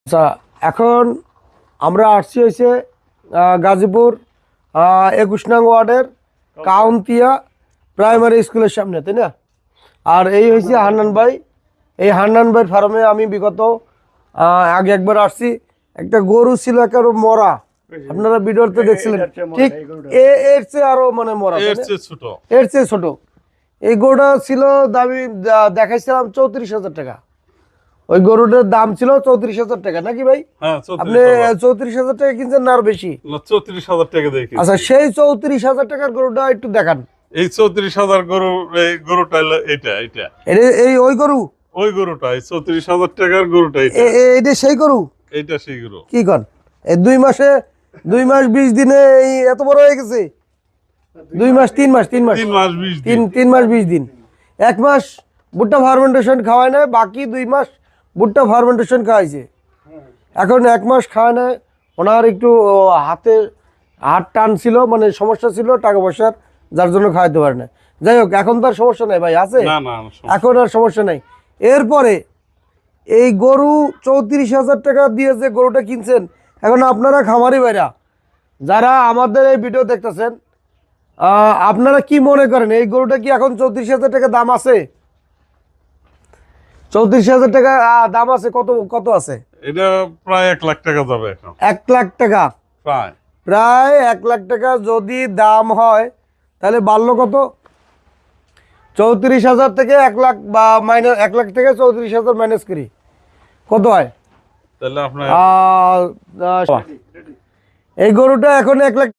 আচ্ছা, এখন আমরা আসছি হয়েছে গাজীপুর ২১ নং ওয়ার্ডের কাউন্তিয়া প্রাইমারি স্কুলের সামনে, তাই না? আর এই হয়েছে হান্নান ভাই। এই হান্নান ভাইয়ের ফার্মে আমি বিগত আগে একবার আসছি। একটা গরু ছিল একেবারে মরা, আপনারা ভিডিওতে দেখছিলেন। ঠিক এর চেয়ে আরো মানে মরা, এর চেয়ে ছোট। এই গরুটা ছিল দামি দেখাইছিলাম ৩৪,০০০ টাকা। ওই গরুটার দাম ছিল ৩৪,০০০ টাকা, নাকি ভাই? আপনি ৩৪,০০০ টাকা কিনছেন না আর বেশি? ৩৪,০০০ টাকা দিয়ে কিনছি। আচ্ছা, সেই ৩৪,০০০ টাকার গরুটা একটু দেখান। এই ৩৪,০০০ গরু, এই গরুটা হলো এটা এই ওই গরু, ওই গরুটা, এই ৩৪,০০০ টাকার গরুটা এটা সেই গরু। এইটা সেই গরু। কি কন? এই 2 মাস 20 দিনে এই এত বড় হয়ে গেছে? 3 মাস 3 মাস 20 দিন। 3 মাস 20 দিন। 1 মাস ভুট্টা ফার্মেন্টেশন খাওয়ায় না, বাকি 2 মাস ভুট্টা ফার্মেন্টেশন খাওয়াইছে। এখন 1 মাস খাওয়ায় না। ওনার একটু হাত টান ছিল, মানে সমস্যা ছিল টাকা পয়সার, যার জন্য খাওয়াইতে পারে না। যাই হোক, এখন তো আর সমস্যা নাই ভাই, আছে? এখন আর সমস্যা নাই। এরপরে এই গরু ৩৪,০০০ টাকা দিয়ে যে গরুটা কিনছেন, এখন আপনারা খামারি ভাইরা যারা আমাদের এই ভিডিও দেখতেছেন, আপনারা কি মনে করেন এই গরুটা কি এখন ৩৪,০০০ টাকা দাম আছে? ৩৪,০০০ টাকা দাম আছে? কত আছে? এটা প্রায় ১ লাখ টাকা যাবে এখন। 1 লাখ টাকা, প্রায় 1 লাখ টাকা যদি দাম হয়, তাহলে বাড়লো কত? ৩৪,০০০ থেকে 1 লাখ, বা মাইনাস 1 লাখ থেকে ৩৪,০০০ মাইনাস করি, কত হয়? তাহলে আপনার এই গরুটা এখন 1 লাখ